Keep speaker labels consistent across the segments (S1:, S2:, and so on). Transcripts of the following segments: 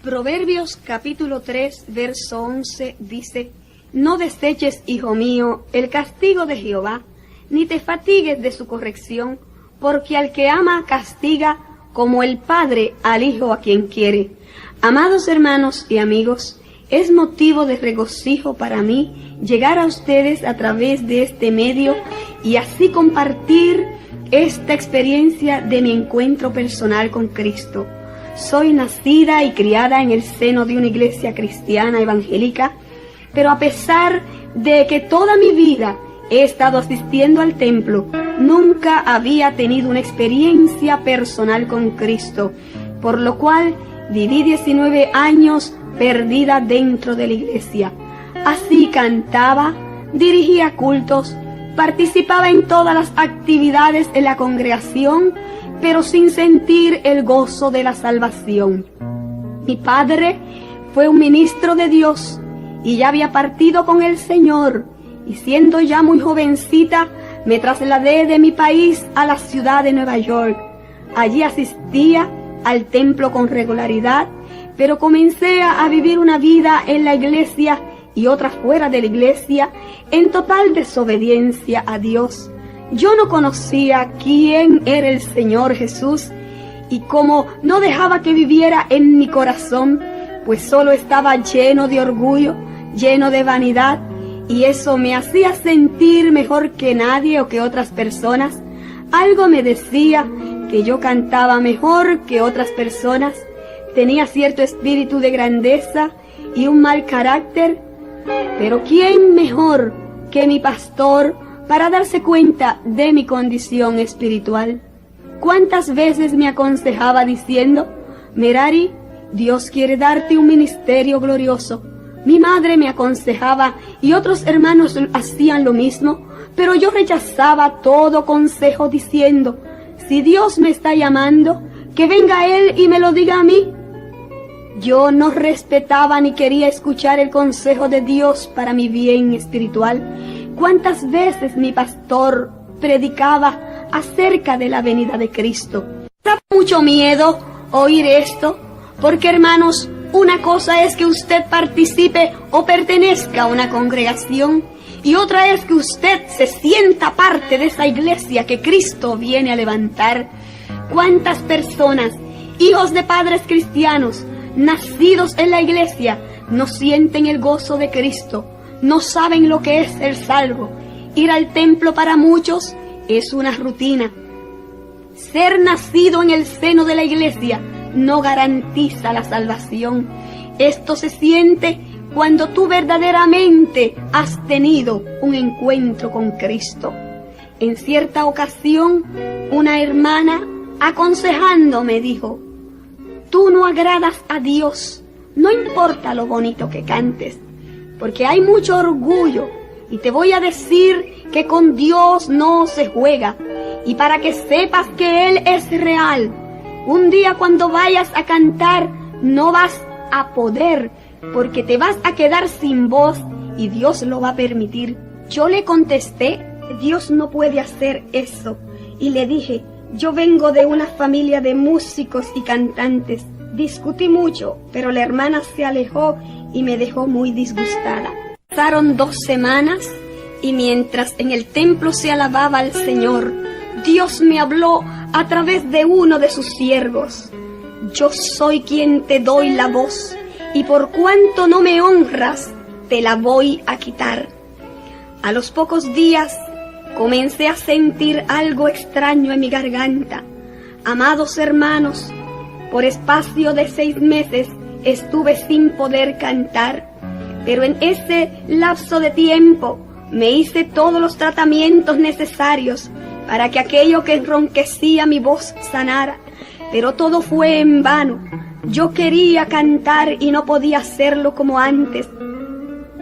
S1: Proverbios capítulo 3, verso 11 dice: No deseches, hijo mío, el castigo de Jehová, ni te fatigues de su corrección, porque al que ama castiga, como el padre al hijo a quien quiere. Amados hermanos y amigos, es motivo de regocijo para mí llegar a ustedes a través de este medio y así compartir esta experiencia de mi encuentro personal con Cristo. Soy nacida y criada en el seno de una iglesia cristiana evangélica, pero a pesar de que toda mi vida he estado asistiendo al templo, nunca había tenido una experiencia personal con Cristo, por lo cual viví 19 años perdida dentro de la iglesia. Así cantaba, dirigía cultos, participaba en todas las actividades en la congregación, pero sin sentir el gozo de la salvación. Mi padre fue un ministro de Dios y ya había partido con el Señor, y siendo ya muy jovencita, me trasladé de mi país a la ciudad de Nueva York. Allí asistía al templo con regularidad, pero comencé a vivir una vida en la iglesia y otra fuera de la iglesia, en total desobediencia a Dios. Yo no conocía quién era el Señor Jesús, y como no dejaba que viviera en mi corazón, pues solo estaba lleno de orgullo, lleno de vanidad, y eso me hacía sentir mejor que nadie o que otras personas. Algo me decía que yo cantaba mejor que otras personas, tenía cierto espíritu de grandeza y un mal carácter, pero ¿quién mejor que mi pastor para darse cuenta de mi condición espiritual? ¿Cuántas veces me aconsejaba diciendo: Merari, Dios quiere darte un ministerio glorioso? Mi madre me aconsejaba y otros hermanos hacían lo mismo, pero yo rechazaba todo consejo diciendo: si Dios me está llamando, que venga Él y me lo diga a mí. Yo no respetaba ni quería escuchar el consejo de Dios para mi bien espiritual. ¿Cuántas veces mi pastor predicaba acerca de la venida de Cristo? Da mucho miedo oír esto, porque hermanos, una cosa es que usted participe o pertenezca a una congregación, y otra es que usted se sienta parte de esa iglesia que Cristo viene a levantar. ¿Cuántas personas, hijos de padres cristianos, nacidos en la iglesia, no sienten el gozo de Cristo? No saben lo que es el salvo. Ir al templo para muchos es una rutina. Ser nacido en el seno de la iglesia no garantiza la salvación. Esto se siente cuando tú verdaderamente has tenido un encuentro con Cristo. En cierta ocasión, una hermana aconsejándome dijo: tú no agradas a Dios, no importa lo bonito que cantes, porque hay mucho orgullo, y te voy a decir que con Dios no se juega, y para que sepas que Él es real, un día cuando vayas a cantar no vas a poder, porque te vas a quedar sin voz y Dios lo va a permitir. Yo le contesté: Dios no puede hacer eso, y le dije: yo vengo de una familia de músicos y cantantes. Discutí mucho, pero la hermana se alejó y me dejó muy disgustada. Pasaron 2 semanas y mientras en el templo se alababa al Señor, Dios me habló a través de uno de sus siervos: yo soy quien te doy la voz, y por cuanto no me honras, te la voy a quitar. A los pocos días comencé a sentir algo extraño en mi garganta. Amados hermanos, por espacio de 6 meses estuve sin poder cantar, pero en ese lapso de tiempo me hice todos los tratamientos necesarios para que aquello que enronquecía mi voz sanara, pero todo fue en vano. Yo quería cantar y no podía hacerlo como antes.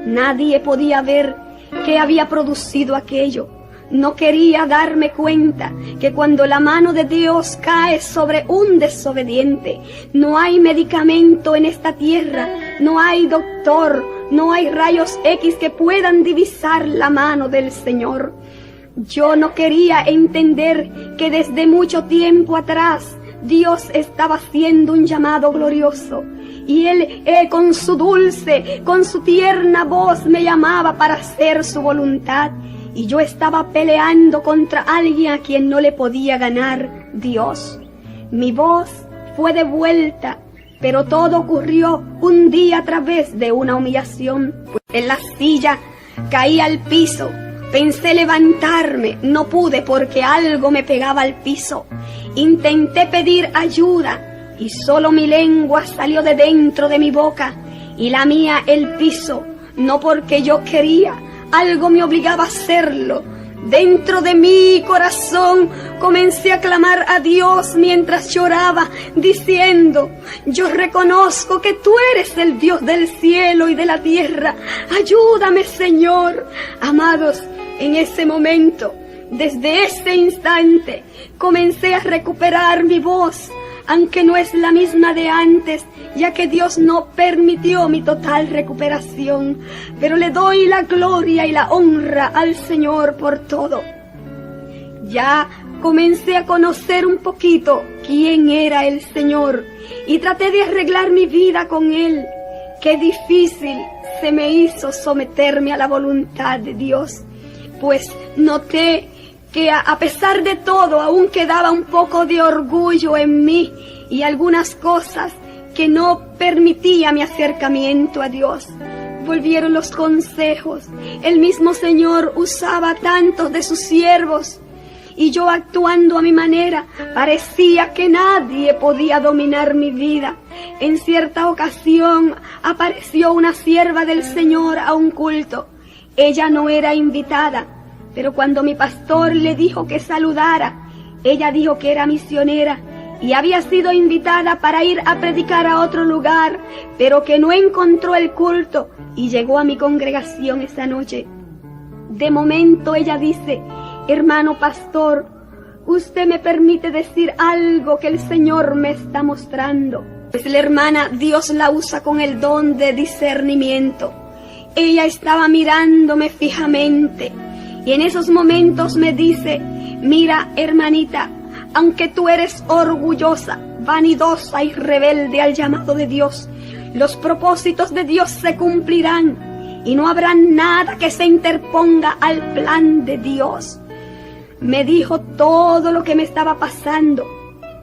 S1: Nadie podía ver qué había producido aquello. No quería darme cuenta que cuando la mano de Dios cae sobre un desobediente, no hay medicamento en esta tierra, no hay doctor, no hay rayos X que puedan divisar la mano del Señor. Yo no quería entender que desde mucho tiempo atrás Dios estaba haciendo un llamado glorioso y él con su dulce, con su tierna voz me llamaba para hacer su voluntad. Y yo estaba peleando contra alguien a quien no le podía ganar Dios. Mi voz fue devuelta, pero todo ocurrió un día a través de una humillación. Pues en la silla caí al piso, pensé levantarme, no pude porque algo me pegaba al piso. Intenté pedir ayuda y solo mi lengua salió de dentro de mi boca y la mía el piso, no porque yo quería, algo me obligaba a hacerlo. Dentro de mi corazón comencé a clamar a Dios mientras lloraba, diciendo: yo reconozco que tú eres el Dios del cielo y de la tierra. Ayúdame, Señor. Amados, en ese momento, desde ese instante, comencé a recuperar mi voz, aunque no es la misma de antes, ya que Dios no permitió mi total recuperación, pero le doy la gloria y la honra al Señor por todo. Ya comencé a conocer un poquito quién era el Señor y traté de arreglar mi vida con Él. Qué difícil se me hizo someterme a la voluntad de Dios, pues noté que a pesar de todo aún quedaba un poco de orgullo en mí y algunas cosas que no permitía mi acercamiento a Dios. Volvieron los consejos. El mismo Señor usaba tantos de sus siervos y yo, actuando a mi manera, parecía que nadie podía dominar mi vida. En cierta ocasión apareció una sierva del Señor a un culto. Ella no era invitada, pero cuando mi pastor le dijo que saludara, ella dijo que era misionera y había sido invitada para ir a predicar a otro lugar, pero que no encontró el culto y llegó a mi congregación esa noche. De momento ella dice: hermano pastor, usted me permite decir algo que el Señor me está mostrando. Pues la hermana, Dios la usa con el don de discernimiento. Ella estaba mirándome fijamente y en esos momentos me dice: mira, hermanita, aunque tú eres orgullosa, vanidosa y rebelde al llamado de Dios, los propósitos de Dios se cumplirán y no habrá nada que se interponga al plan de Dios. Me dijo todo lo que me estaba pasando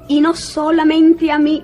S1: y no solamente a mí.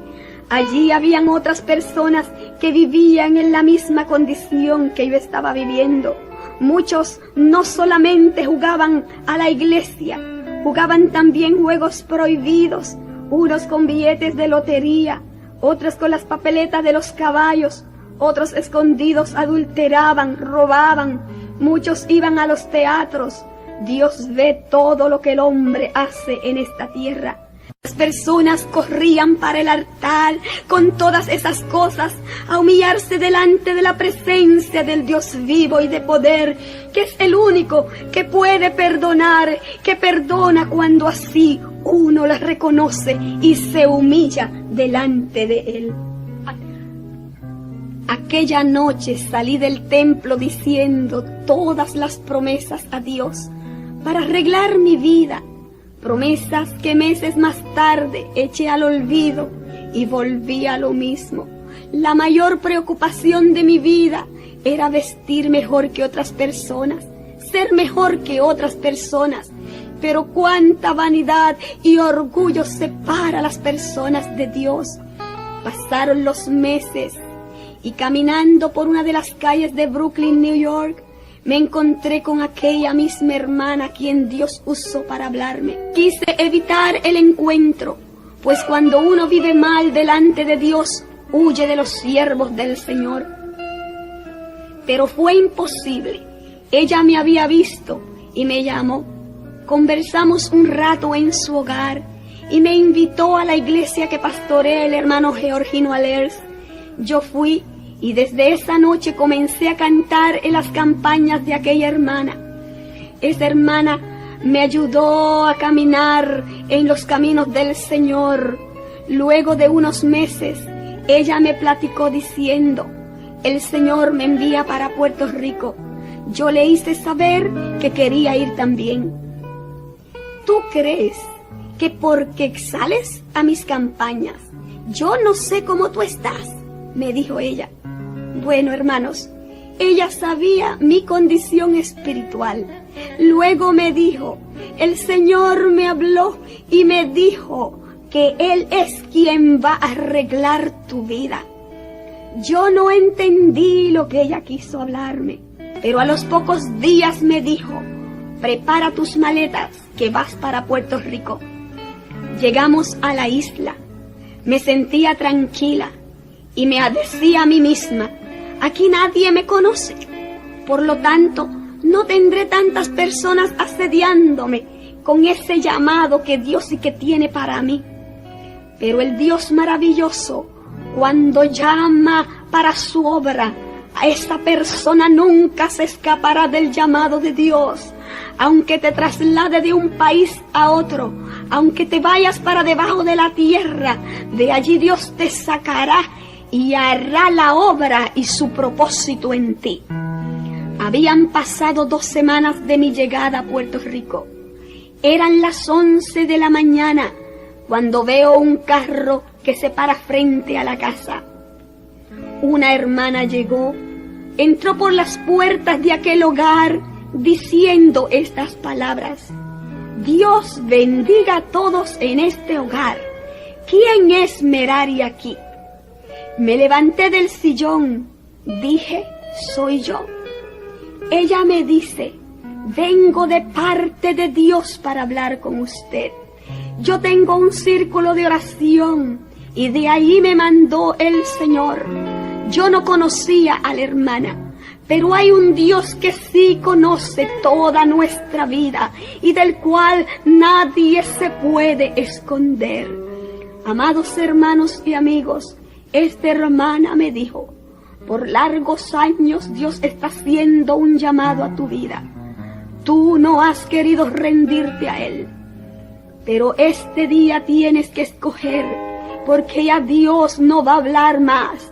S1: Allí habían otras personas que vivían en la misma condición que yo estaba viviendo. Muchos no solamente jugaban a la iglesia, jugaban también juegos prohibidos, unos con billetes de lotería, otros con las papeletas de los caballos, otros escondidos adulteraban, robaban, muchos iban a los teatros. Dios ve todo lo que el hombre hace en esta tierra. Las personas corrían para el altar con todas esas cosas a humillarse delante de la presencia del Dios vivo y de poder, que es el único que puede perdonar, que perdona cuando así uno la reconoce y se humilla delante de Él. Aquella noche salí del templo diciendo todas las promesas a Dios para arreglar mi vida. Promesas que meses más tarde eché al olvido y volví a lo mismo. La mayor preocupación de mi vida era vestir mejor que otras personas, ser mejor que otras personas. Pero cuánta vanidad y orgullo separa a las personas de Dios. Pasaron los meses y caminando por una de las calles de Brooklyn, New York, me encontré con aquella misma hermana a quien Dios usó para hablarme. Quise evitar el encuentro, pues cuando uno vive mal delante de Dios, huye de los siervos del Señor. Pero fue imposible. Ella me había visto y me llamó. Conversamos un rato en su hogar y me invitó a la iglesia que pastorea el hermano Georgino Alers. Yo fui y desde esa noche comencé a cantar en las campañas de aquella hermana. Esa hermana me ayudó a caminar en los caminos del Señor. Luego de unos meses, ella me platicó diciendo: el Señor me envía para Puerto Rico. Yo le hice saber que quería ir también. ¿Tú crees que porque sales a mis campañas, yo no sé cómo tú estás? me dijo ella. Bueno, hermanos, ella sabía mi condición espiritual. Luego me dijo, el Señor me habló y me dijo que Él es quien va a arreglar tu vida. Yo no entendí lo que ella quiso hablarme, pero a los pocos días me dijo, prepara tus maletas que vas para Puerto Rico. Llegamos a la isla, me sentía tranquila y me decía a mí misma, aquí nadie me conoce, por lo tanto no tendré tantas personas asediándome con ese llamado que Dios sí que tiene para mí. Pero el Dios maravilloso, cuando llama para su obra, a esa persona nunca se escapará del llamado de Dios. Aunque te traslade de un país a otro, aunque te vayas para debajo de la tierra, de allí Dios te sacará y hará la obra y su propósito en ti. Habían pasado 2 semanas de mi llegada a Puerto Rico. Eran las 11 de la mañana cuando veo un carro que se para frente a la casa. Una hermana llegó, entró por las puertas de aquel hogar diciendo estas palabras: Dios bendiga a todos en este hogar. ¿Quién es Merari aquí? Me levanté del sillón, dije, soy yo. Ella me dice, vengo de parte de Dios para hablar con usted. Yo tengo un círculo de oración y de ahí me mandó el Señor. Yo no conocía a la hermana, pero hay un Dios que sí conoce toda nuestra vida y del cual nadie se puede esconder. Amados hermanos y amigos, esta hermana me dijo, por largos años Dios está haciendo un llamado a tu vida. Tú no has querido rendirte a Él, pero este día tienes que escoger, porque ya Dios no va a hablar más.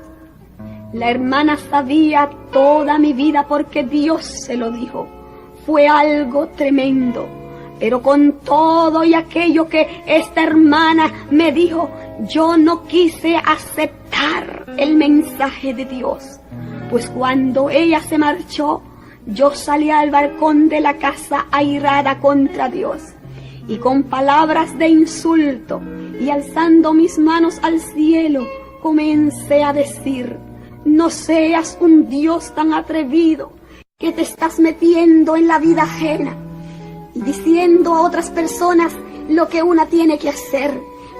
S1: La hermana sabía toda mi vida porque Dios se lo dijo. Fue algo tremendo, pero con todo y aquello que esta hermana me dijo, yo no quise aceptar el mensaje de Dios. Pues cuando ella se marchó, yo salí al balcón de la casa airada contra Dios. Y con palabras de insulto y alzando mis manos al cielo, comencé a decir, no seas un Dios tan atrevido que te estás metiendo en la vida ajena y diciendo a otras personas lo que una tiene que hacer.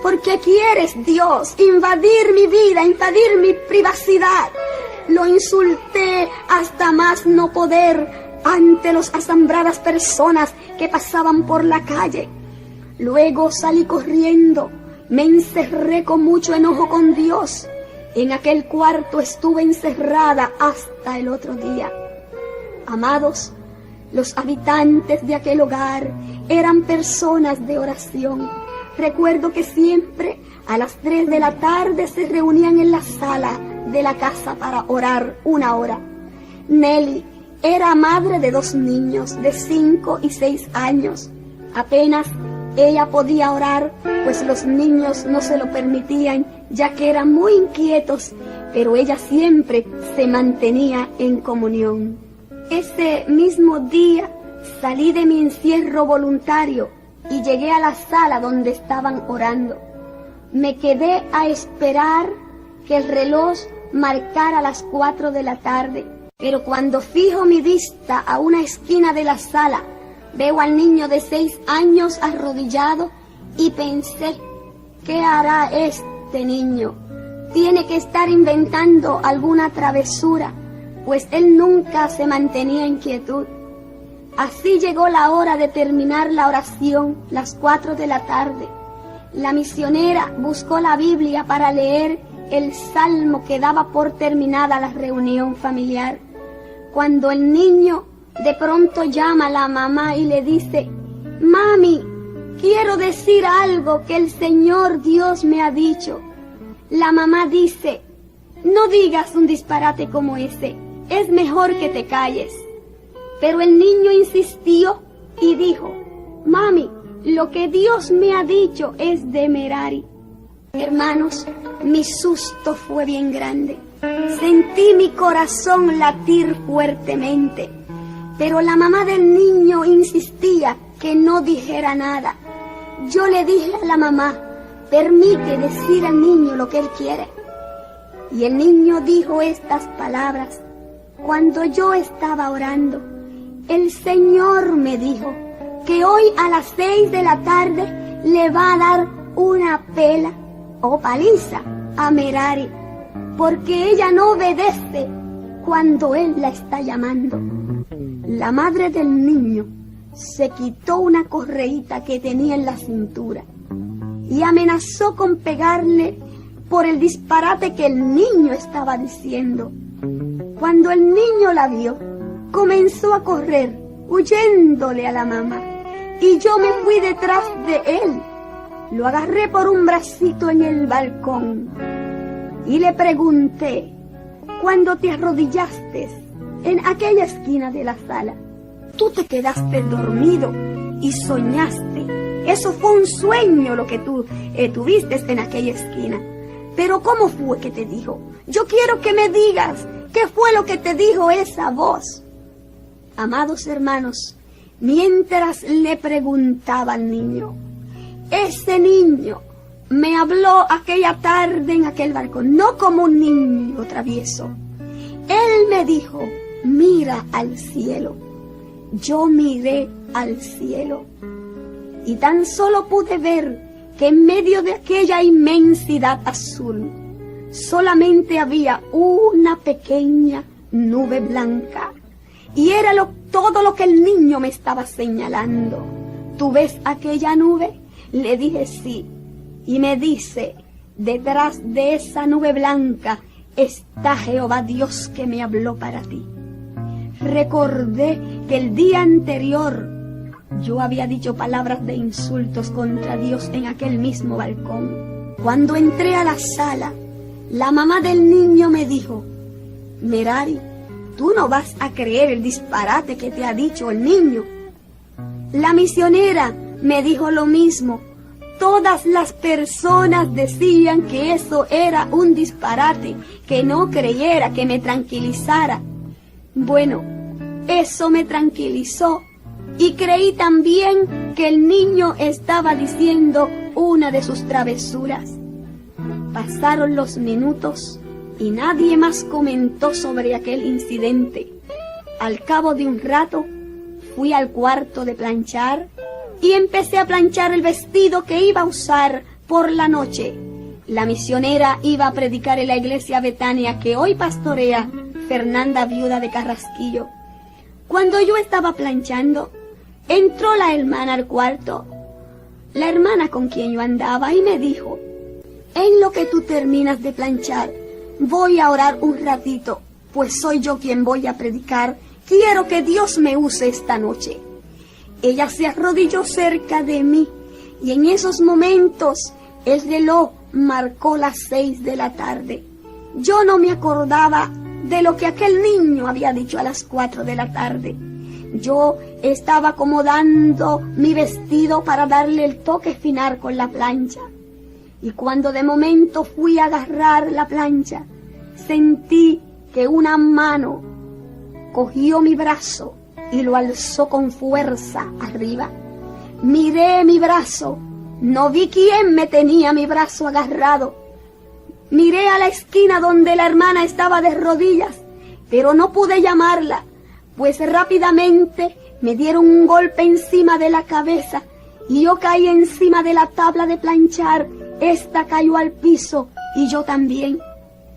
S1: Porque quieres, Dios, invadir mi vida, invadir mi privacidad. Lo insulté hasta más no poder ante las asombradas personas que pasaban por la calle. Luego salí corriendo, me encerré con mucho enojo con Dios. En aquel cuarto estuve encerrada hasta el otro día. Amados, los habitantes de aquel hogar eran personas de oración. Recuerdo que siempre a las 3 de la tarde se reunían en la sala de la casa para orar 1 hora. Nelly era madre de 2 niños de 5 y 6 años. Apenas ella podía orar, pues los niños no se lo permitían, ya que eran muy inquietos, pero ella siempre se mantenía en comunión. Ese mismo día salí de mi encierro voluntario y llegué a la sala donde estaban orando. Me quedé a esperar que el reloj marcara las 4 de la tarde, pero cuando fijo mi vista a una esquina de la sala, veo al niño de 6 años arrodillado y pensé, ¿qué hará este niño? Tiene que estar inventando alguna travesura, pues él nunca se mantenía en quietud. Así llegó la hora de terminar la oración, las 4 de la tarde. La misionera buscó la Biblia para leer el salmo que daba por terminada la reunión familiar. Cuando el niño de pronto llama a la mamá y le dice, «Mami, quiero decir algo que el Señor Dios me ha dicho». La mamá dice, «No digas un disparate como ese, es mejor que te calles». Pero el niño insistió y dijo, «Mami, lo que Dios me ha dicho es de Merari». Hermanos, mi susto fue bien grande. Sentí mi corazón latir fuertemente, pero la mamá del niño insistía que no dijera nada. Yo le dije a la mamá, permite decir al niño lo que él quiere. Y el niño dijo estas palabras: cuando yo estaba orando, el Señor me dijo que hoy a las 6 de la tarde le va a dar una pela o paliza a Merari, porque ella no obedece cuando él la está llamando. La madre del niño se quitó una correíta que tenía en la cintura y amenazó con pegarle por el disparate que el niño estaba diciendo. Cuando el niño la vio, comenzó a correr, huyéndole a la mamá, y yo me fui detrás de él. Lo agarré por un bracito en el balcón y le pregunté: cuando te arrodillaste en aquella esquina de la sala, tú te quedaste dormido y soñaste. Eso fue un sueño lo que tú tuviste en aquella esquina. Pero ¿cómo fue que te dijo? Yo quiero que me digas qué fue lo que te dijo esa voz. Amados hermanos, mientras le preguntaba al niño, ese niño me habló aquella tarde en aquel balcón, no como un niño travieso. Él me dijo: mira al cielo. Yo miré al cielo y tan solo pude ver que en medio de aquella inmensidad azul solamente había una pequeña nube blanca, y era todo lo que el niño me estaba señalando. ¿Tú ves aquella nube? Le dije sí, y me dice: detrás de esa nube blanca está Jehová Dios que me habló para ti. Recordé que el día anterior yo había dicho palabras de insultos contra Dios en aquel mismo balcón. Cuando entré a la sala, la mamá del niño me dijo: Merari, tú no vas a creer el disparate que te ha dicho el niño. La misionera me dijo lo mismo. Todas las personas decían que eso era un disparate, que no creyera, que me tranquilizara. Bueno, eso me tranquilizó. Y creí también que el niño estaba diciendo una de sus travesuras. Pasaron los minutos y nadie más comentó sobre aquel incidente. Al cabo de un rato, fui al cuarto de planchar y empecé a planchar el vestido que iba a usar por la noche. La misionera iba a predicar en la iglesia Betania que hoy pastorea Fernanda, viuda de Carrasquillo. Cuando yo estaba planchando, entró la hermana al cuarto, la hermana con quien yo andaba, y me dijo: en lo que tú terminas de planchar, voy a orar un ratito, pues soy yo quien voy a predicar. Quiero que Dios me use esta noche. Ella se arrodilló cerca de mí, y en esos momentos el reloj marcó las 6 de la tarde. Yo no me acordaba de lo que aquel niño había dicho a las 4 de la tarde. Yo estaba acomodando mi vestido para darle el toque final con la plancha. Y cuando de momento fui a agarrar la plancha, sentí que una mano cogió mi brazo y lo alzó con fuerza arriba. Miré mi brazo, no vi quién me tenía mi brazo agarrado. Miré a la esquina donde la hermana estaba de rodillas, pero no pude llamarla, pues rápidamente me dieron un golpe encima de la cabeza y yo caí encima de la tabla de planchar. Esta cayó al piso y yo también.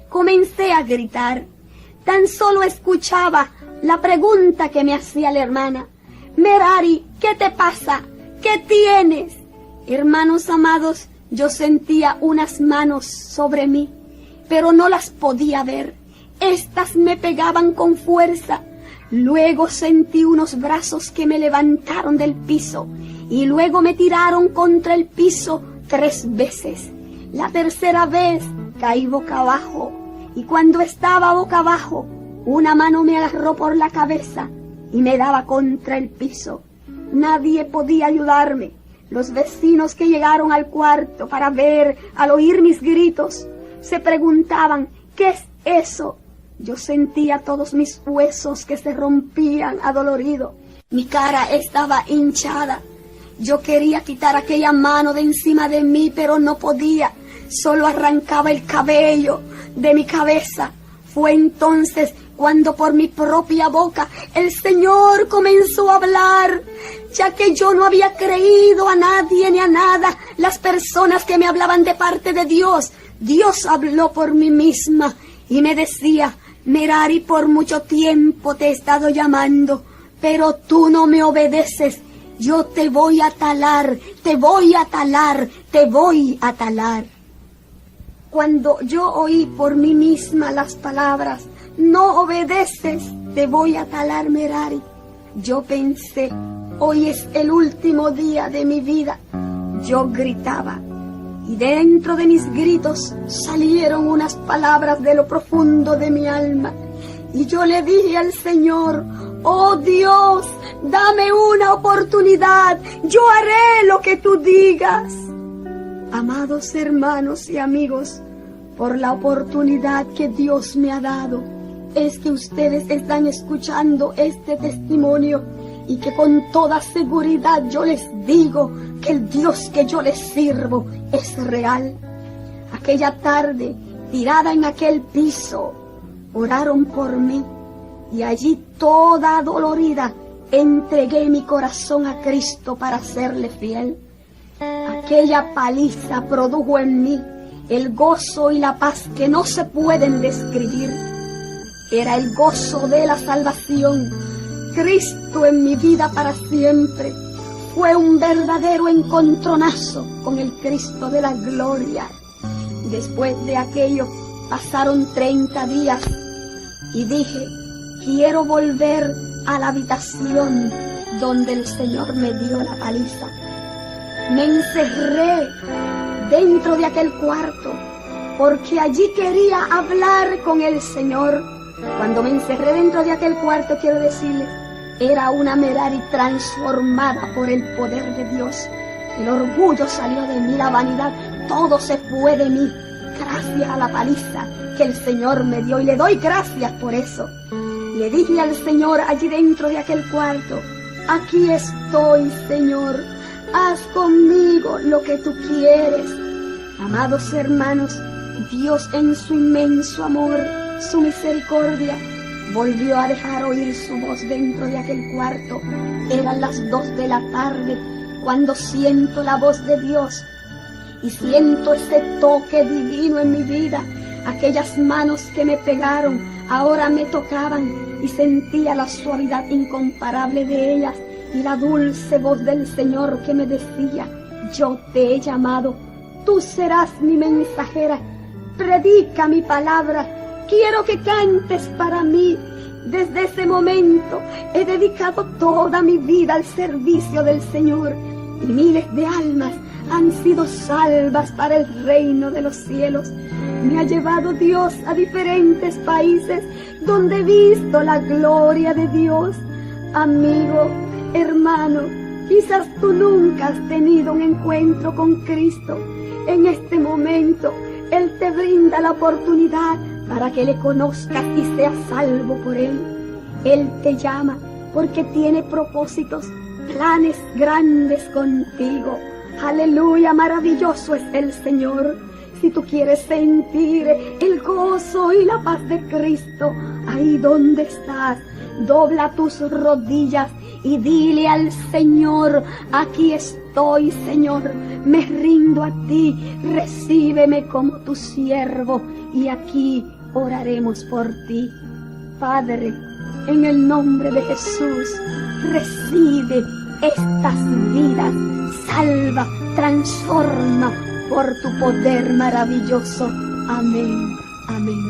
S1: Comencé a gritar. Tan solo escuchaba la pregunta que me hacía la hermana: Merari, ¿qué te pasa? ¿Qué tienes? Hermanos amados, yo sentía unas manos sobre mí, pero no las podía ver. Estas me pegaban con fuerza. Luego sentí unos brazos que me levantaron del piso y luego me tiraron contra el piso 3 veces. La tercera vez caí boca abajo, y cuando estaba boca abajo, una mano me agarró por la cabeza y me daba contra el piso. Nadie podía ayudarme. Los vecinos que llegaron al cuarto para ver, al oír mis gritos, se preguntaban: ¿qué eso, yo sentía todos mis huesos que se rompían adolorido. Mi cara estaba hinchada. Yo quería quitar aquella mano de encima de mí, pero no podía. Solo arrancaba el cabello de mi cabeza. Fue entonces cuando por mi propia boca el Señor comenzó a hablar, ya que yo no había creído a nadie ni a nada. Las personas que me hablaban de parte de Dios, Dios habló por mí misma y me decía: Merari, por mucho tiempo te he estado llamando, pero tú no me obedeces. Yo te voy a talar, te voy a talar, te voy a talar. Cuando yo oí por mí misma las palabras: no obedeces, te voy a talar, Merari, yo pensé: hoy es el último día de mi vida. Yo gritaba, y dentro de mis gritos salieron unas palabras de lo profundo de mi alma. Y yo le dije al Señor: oh Dios, dame una oportunidad, yo haré lo que tú digas. Amados hermanos y amigos, por la oportunidad que Dios me ha dado, es que ustedes están escuchando este testimonio, y que con toda seguridad yo les digo que el Dios que yo les sirvo es real. Aquella tarde, tirada en aquel piso, oraron por mí, y allí toda dolorida entregué mi corazón a Cristo para serle fiel. Aquella paliza produjo en mí el gozo y la paz que no se pueden describir. Era el gozo de la salvación, Cristo en mi vida para siempre. Fue un verdadero encontronazo con el Cristo de la gloria. Después de aquello pasaron 30 días y dije: quiero volver a la habitación donde el Señor me dio la paliza. Me encerré dentro de aquel cuarto porque allí quería hablar con el Señor. Cuando me encerré dentro de aquel cuarto, quiero decirles, era una Merari transformada por el poder de Dios. El orgullo salió de mí, la vanidad, todo se fue de mí, gracias a la paliza que el Señor me dio, y le doy gracias por eso. Le dije al Señor allí dentro de aquel cuarto: aquí estoy, Señor, haz conmigo lo que tú quieres. Amados hermanos, Dios en su inmenso amor, su misericordia, volvió a dejar oír su voz dentro de aquel cuarto. Eran las 2 de la tarde cuando siento la voz de Dios y siento ese toque divino en mi vida. Aquellas manos que me pegaron ahora me tocaban y sentía la suavidad incomparable de ellas y la dulce voz del Señor que me decía: yo te he llamado, tú serás mi mensajera, predica mi palabra, quiero que cantes para mí. Desde ese momento he dedicado toda mi vida al servicio del Señor, y miles de almas han sido salvas para el reino de los cielos. Me ha llevado Dios a diferentes países donde he visto la gloria de Dios. Amigo, hermano, quizás tú nunca has tenido un encuentro con Cristo. En este momento Él te brinda la oportunidad para que le conozcas y seas salvo por Él. Él te llama porque tiene propósitos, planes grandes contigo. Aleluya, maravilloso es el Señor. Si tú quieres sentir el gozo y la paz de Cristo, ahí donde estás, dobla tus rodillas y dile al Señor: aquí estoy, Señor, me rindo a ti, recíbeme como tu siervo, y aquí oraremos por ti. Padre, en el nombre de Jesús, recibe estas vidas, salva, transforma por tu poder maravilloso. Amén, amén.